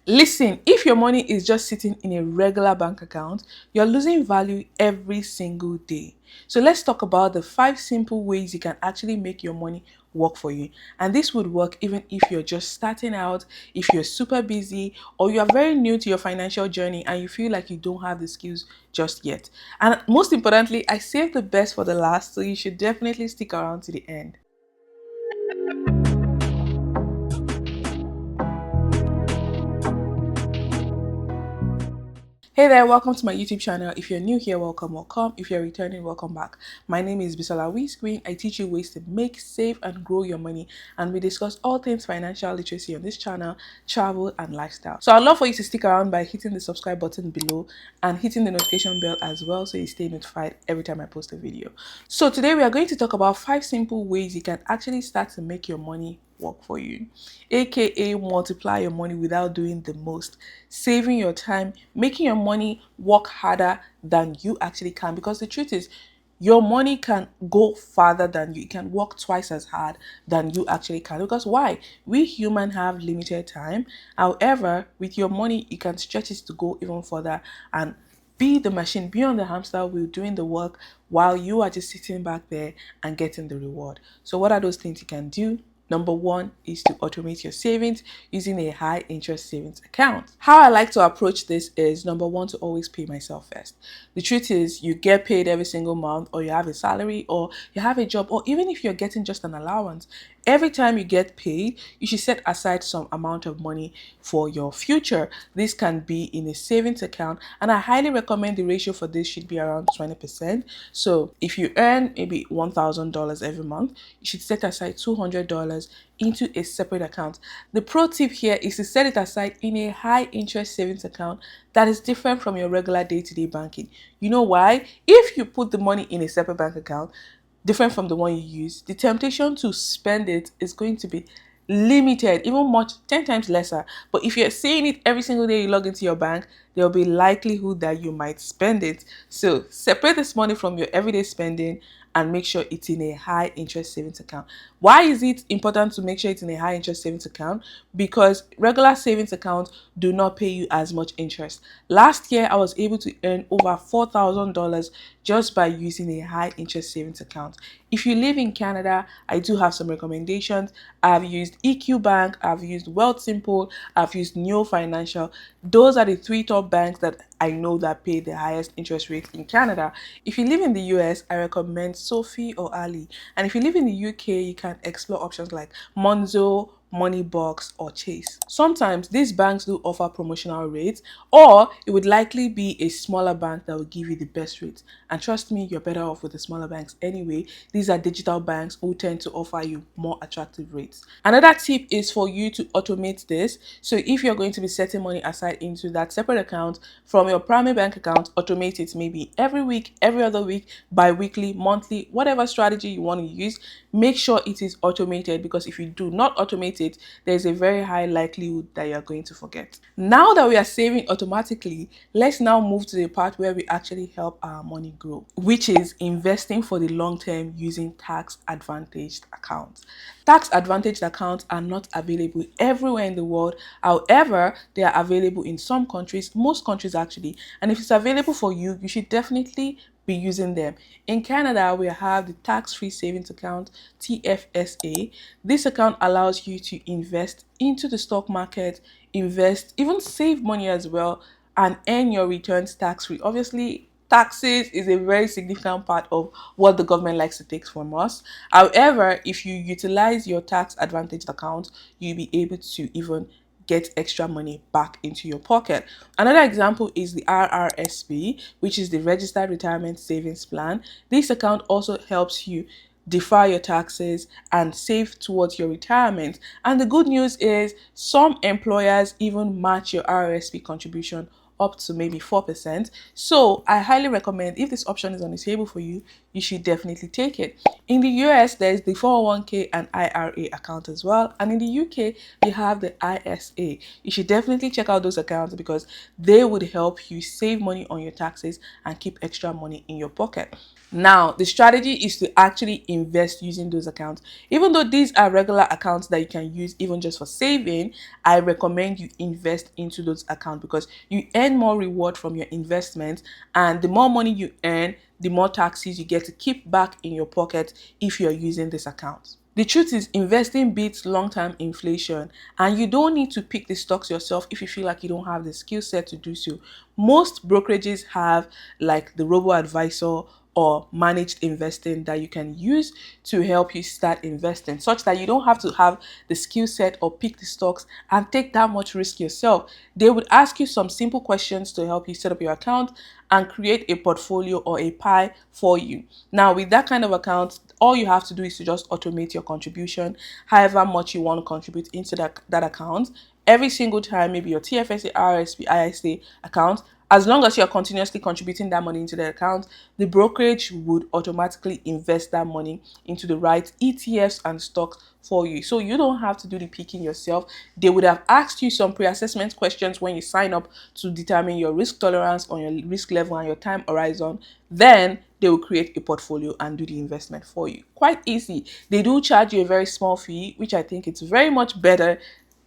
Listen, if your money is just sitting in a regular bank account, you're losing value every single day. So let's talk about the 5 simple ways you can actually make your money work for you. And this would work even if you're just starting out, if you're super busy, or you are very new to your financial journey and you feel like you don't have the skills just yet. And most importantly, I saved the best for the last, so you should definitely stick around to the end. Hey there, welcome to my YouTube channel. If you're new here, welcome. If you're returning, welcome back. My name is Bisola Screen. I teach you ways to make, save, and grow your money. And we discuss all things financial literacy on this channel, travel, and lifestyle. So I'd love for you to stick around by hitting the subscribe button below and hitting the notification bell as well so you stay notified every time I post a video. So today we are going to talk about 5 simple ways you can actually start to make your money work for you, aka multiply your money without doing the most, saving your time, making your money work harder than you actually can. Because the truth is, your money can go farther than you. It can work twice as hard than you actually can. Because why? We humans have limited time. However, with your money, you can stretch it to go even further and be the machine, be on the hamster wheel doing the work while you are just sitting back there and getting the reward. So what are those things you can do? Number one is to automate your savings using a high interest savings account. How I like to approach this is, number one, to always pay myself first. The truth is, you get paid every single month, or you have a salary, or you have a job, or even if you're getting just an allowance, every time you get paid, you should set aside some amount of money for your future. This can be in a savings account, and I highly recommend the ratio for this should be around 20%. So if you earn maybe $1,000 every month, you should set aside $200 into a separate account. The pro tip here is to set it aside in a high interest savings account that is different from your regular day-to-day banking. You know why? If you put the money in a separate bank account, different from the one you use, the temptation to spend it is going to be limited, even much 10 times lesser. But if you're seeing it every single day you log into your bank, there'll be likelihood that you might spend it. So separate this money from your everyday spending and make sure it's in a high interest savings account. Why is it important to make sure it's in a high interest savings account? Because regular savings accounts do not pay you as much interest. Last year, I was able to earn over $4,000 just by using a high interest savings account. If you live in Canada, I do have some recommendations. I've used EQ Bank, I've used Wealth Simple, I've used Neo Financial. Those are the three top banks that I know that pay the highest interest rate in Canada. If you live in the US, I recommend Sophie or Ali. And if you live in the UK, you can explore options like Monzo, Moneybox, or Chase. Sometimes these banks do offer promotional rates, or it would likely be a smaller bank that will give you the best rates. And trust me, you're better off with the smaller banks anyway. These are digital banks who tend to offer you more attractive rates. Another tip is for you to automate this. So if you're going to be setting money aside into that separate account from your primary bank account, automate it maybe every week, every other week, bi-weekly, monthly, whatever strategy you want to use. Make sure it is automated, because if you do not automate it, there's a very high likelihood that you're going to forget. Now that we are saving automatically, let's now move to the part where we actually help our money grow, which is investing for the long term using tax advantaged accounts. Tax advantaged accounts are not available everywhere in the world. However, they are available in some countries, most countries actually. And if it's available for you, you should definitely be using them. In Canada, we have the tax-free savings account, TFSA. This account allows you to invest into the stock market, invest, even save money as well, and earn your returns tax-free. Obviously, taxes is a very significant part of what the government likes to take from us. However, if you utilize your tax advantaged account, you'll be able to even get extra money back into your pocket. Another example is the RRSP, which is the Registered Retirement Savings Plan. This account also helps you defer your taxes and save towards your retirement. And the good news is some employers even match your RRSP contribution up to maybe 4%. So I highly recommend, if this option is on the table for you, you should definitely take it. In the US, there's the 401k and IRA account as well. And in the UK, you have the ISA. You should definitely check out those accounts because they would help you save money on your taxes and keep extra money in your pocket. Now, the strategy is to actually invest using those accounts. Even though these are regular accounts that you can use even just for saving, I recommend you invest into those accounts because you earn more reward from your investment. And the more money you earn, the more taxes you get to keep back in your pocket if you're using this account. The truth is, investing beats long-term inflation, and you don't need to pick the stocks yourself if you feel like you don't have the skill set to do so. Most brokerages have like the robo advisor or managed investing that you can use to help you start investing, such that you don't have to have the skill set or pick the stocks and take that much risk yourself. They would ask you some simple questions to help you set up your account and create a portfolio or a pie for you. Now, with that kind of account, all you have to do is to just automate your contribution, however much you want to contribute into that account. Every single time, maybe your TFSA, RSP, ISA account, as long as you're continuously contributing that money into the account, the brokerage would automatically invest that money into the right ETFs and stocks for you. So you don't have to do the picking yourself. They would have asked you some pre-assessment questions when you sign up to determine your risk tolerance on your risk level and your time horizon. Then they will create a portfolio and do the investment for you. Quite easy. They do charge you a very small fee, which I think it's very much better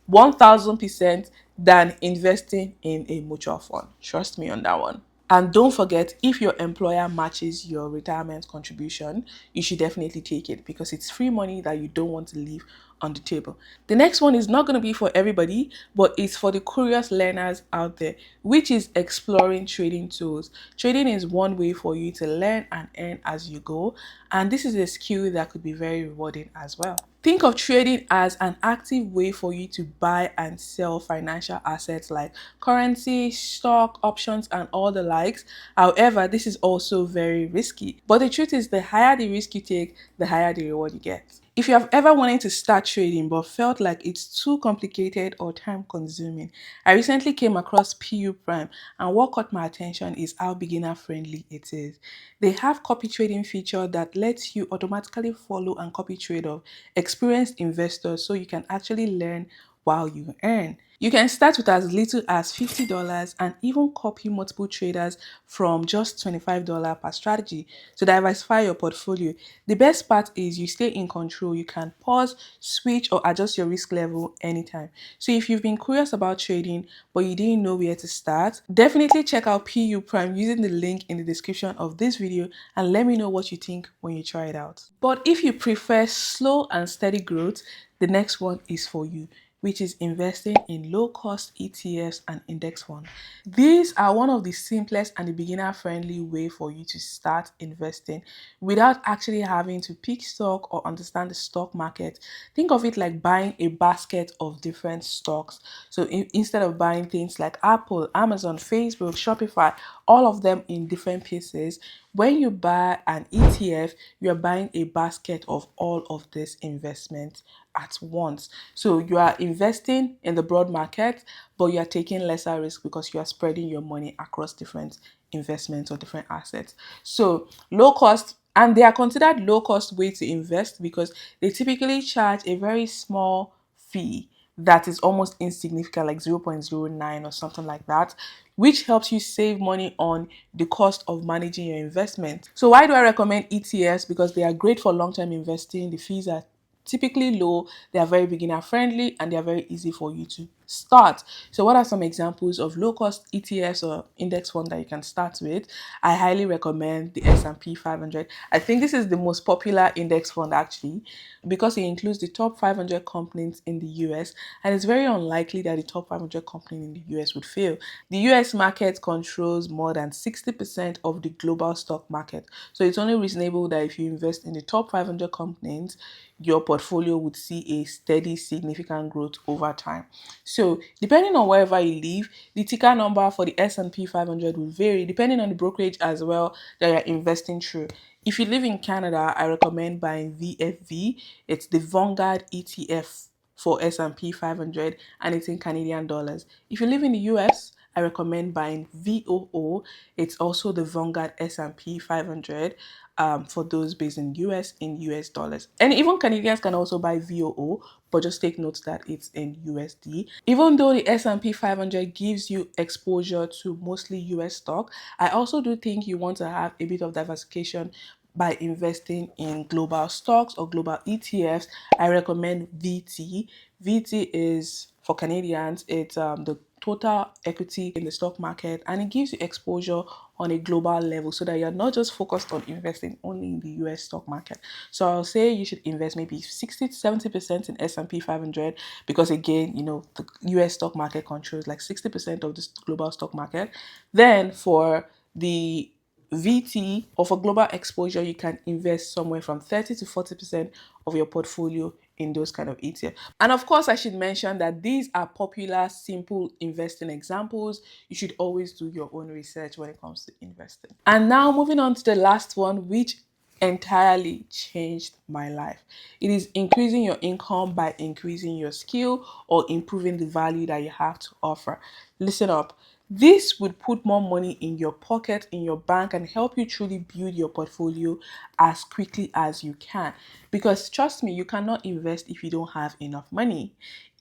1000% than investing in a mutual fund. Trust me on that one. And don't forget, if your employer matches your retirement contribution, you should definitely take it because it's free money that you don't want to leave on the table. The next one is not going to be for everybody, but it's for the curious learners out there, which is exploring trading tools. Trading is one way for you to learn and earn as you go, and this is a skill that could be very rewarding as well. Think of trading as an active way for you to buy and sell financial assets like currency, stock, options, and all the likes. However, this is also very risky. But the truth is, the higher the risk you take, the higher the reward you get. If you have ever wanted to start trading but felt like it's too complicated or time consuming, I recently came across PU Prime, and what caught my attention is how beginner friendly it is. They have copy trading feature that lets you automatically follow and copy trade of experienced investors so you can actually learn while you earn. You can start with as little as $50 and even copy multiple traders from just $25 per strategy to diversify your portfolio. The best part is you stay in control. You can pause, switch, or adjust your risk level anytime. So if you've been curious about trading but you didn't know where to start, definitely check out PU Prime using the link in the description of this video and let me know what you think when you try it out. But if you prefer slow and steady growth, the next one is for you, which is investing in low-cost ETFs and index funds. These are one of the simplest and the beginner-friendly way for you to start investing without actually having to pick stock or understand the stock market. Think of it like buying a basket of different stocks. So instead of buying things like Apple, Amazon, Facebook, Shopify, all of them in different pieces, when you buy an ETF, you're buying a basket of all of this investment at once. So you are investing in the broad market, but you are taking lesser risk because you are spreading your money across different investments or different assets. So low cost, and they are considered low cost way to invest because they typically charge a very small fee that is almost insignificant, like 0.09 or something like that, which helps you save money on the cost of managing your investment. So why do I recommend ETFs? Because they are great for long-term investing. The fees are typically low, they are very beginner friendly, and they are very easy for you to start. So what are some examples of low cost ETFs or index fund that you can start with? I highly recommend the S&P 500. I think this is the most popular index fund actually because it includes the top 500 companies in the US, and it's very unlikely that the top 500 companies in the US would fail. The US market controls more than 60% of the global stock market. So it's only reasonable that if you invest in the top 500 companies, your portfolio would see a steady, significant growth over time. So depending on wherever you live, the ticker number for the S&P 500 will vary depending on the brokerage as well that you're investing through. If you live in Canada, I recommend buying VFV. It's the Vanguard ETF for S&P 500 and it's in Canadian dollars. If you live in the US, I recommend buying VOO. It's also the Vanguard S&P 500 for those based in US dollars. And even Canadians can also buy VOO, but just take note that it's in USD. Even though the S&P 500 gives you exposure to mostly US stock, I also do think you want to have a bit of diversification by investing in global stocks or global ETFs, I recommend VT. VT is for Canadians, it's the total equity in the stock market, and it gives you exposure on a global level so that you're not just focused on investing only in the US stock market. So I'll say you should invest maybe 60 to 70% in S&P 500 because again, the US stock market controls like 60% of the global stock market. Then for the VT or for global exposure, you can invest somewhere from 30 to 40% of your portfolio in those kind of ETFs. And of course, I should mention that these are popular, simple investing examples. You should always do your own research when it comes to investing. And now moving on to the last one, which entirely changed my life. It is increasing your income by increasing your skill or improving the value that you have to offer. Listen up. This would put more money in your pocket, in your bank, and help you truly build your portfolio as quickly as you can. Because trust me, you cannot invest if you don't have enough money.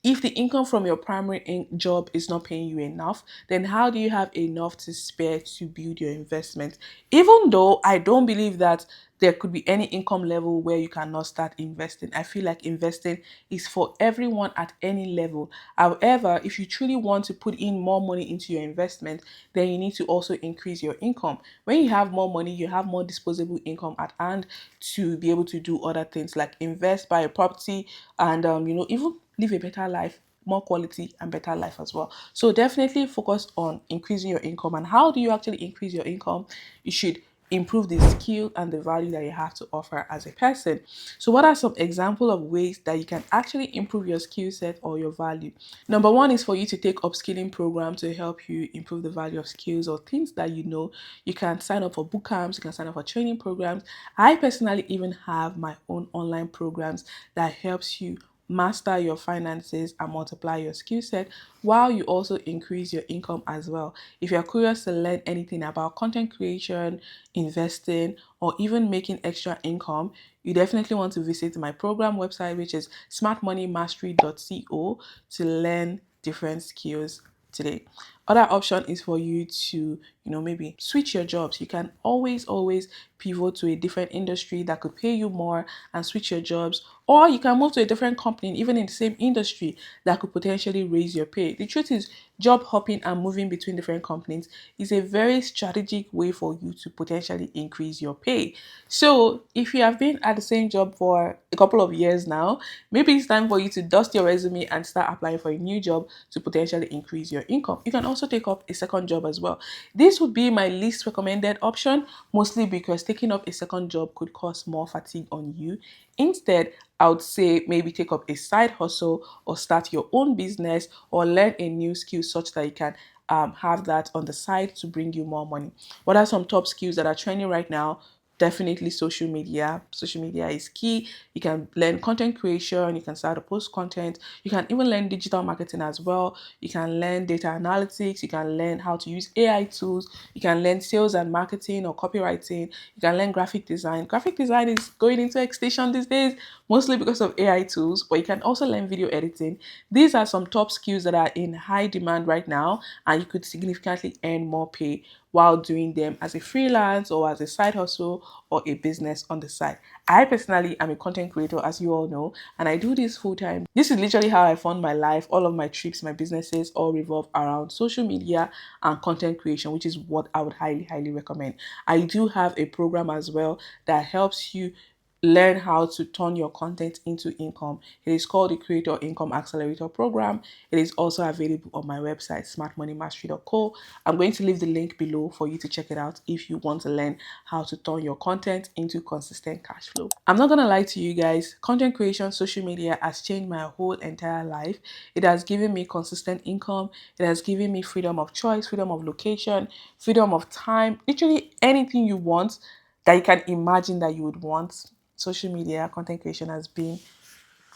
If the income from your primary job is not paying you enough, then how do you have enough to spare to build your investment? Even though I don't believe that there could be any income level where you cannot start investing. I feel like investing is for everyone at any level. However, if you truly want to put in more money into your investment, then you need to also increase your income. When you have more money, you have more disposable income at hand to be able to do other things like invest, buy a property, and even live a better life, more quality and better life as well. So definitely focus on increasing your income. And how do you actually increase your income? You should improve the skill and the value that you have to offer as a person. So what are some example of ways that you can actually improve your skill set or your value? Number one is for you to take upskilling program to help you improve the value of skills or things that you know. You can sign up for boot camps, you can sign up for training programs. I personally even have my own online programs that helps you master your finances and multiply your skill set while you also increase your income as well. If you're curious to learn anything about content creation, investing, or even making extra income, you definitely want to visit my program website, which is smartmoneymastery.co, to learn different skills today. Other option is for you to, maybe switch your jobs. You can always pivot to a different industry that could pay you more and switch your jobs, or you can move to a different company, even in the same industry, that could potentially raise your pay. The truth is, job hopping and moving between different companies is a very strategic way for you to potentially increase your pay. So if you have been at the same job for a couple of years now, maybe it's time for you to dust your resume and start applying for a new job to potentially increase your income. You can also take up a second job as well. This would be my least recommended option, mostly because taking up a second job could cause more fatigue on you. Instead, I would say maybe take up a side hustle or start your own business or learn a new skill such that you can have that on the side to bring you more money. What are some top skills that are trending right now? Definitely social media. Social media is key. You can learn content creation, you can start to post content, you can even learn digital marketing as well. You can learn data analytics, you can learn how to use AI tools, you can learn sales and marketing or copywriting, you can learn graphic design. Graphic design is going into extinction these days, mostly because of AI tools, but you can also learn video editing. These are some top skills that are in high demand right now, and you could significantly earn more pay while doing them as a freelance or as a side hustle or a business on the side. I personally am a content creator, as you all know, and I do this full time. This is literally how I fund my life. All of my trips, my businesses all revolve around social media and content creation, which is what I would highly recommend. I do have a program as well that helps you learn how to turn your content into income. It is called the Creator Income Accelerator Program. It is also available on my website, smartmoneymastery.co. I'm going to leave the link below for you to check it out if you want to learn how to turn your content into consistent cash flow. I'm not going to lie to you guys, content creation, social media has changed my whole entire life. It has given me consistent income. It has given me freedom of choice, freedom of location, freedom of time, literally anything you want that you can imagine that you would want. Social media content creation has been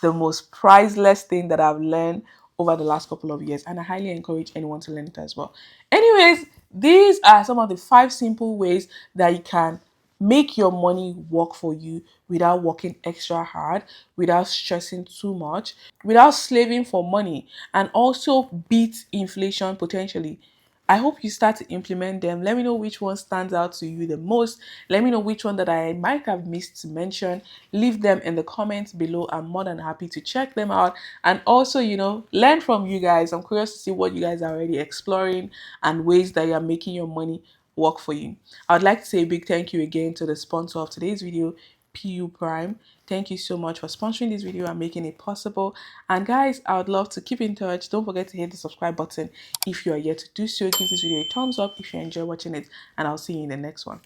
the most priceless thing that I've learned over the last couple of years, and I highly encourage anyone to learn it as well. Anyways, these are some of the 5 simple ways that you can make your money work for you without working extra hard, without stressing too much, without slaving for money, and also beat inflation potentially. I hope you start to implement them. Let me know which one stands out to you the most. Let me know which one that I might have missed to mention. Leave them in the comments below. I'm more than happy to check them out and also, learn from you guys. I'm curious to see what you guys are already exploring and ways that you're making your money work for you. I would like to say a big thank you again to the sponsor of today's video, PU Prime. Thank you so much for sponsoring this video and making it possible. And guys, I would love to keep in touch. Don't forget to hit the subscribe button if you are yet to do so. Give this video a thumbs up if you enjoy watching it, and I'll see you in the next one.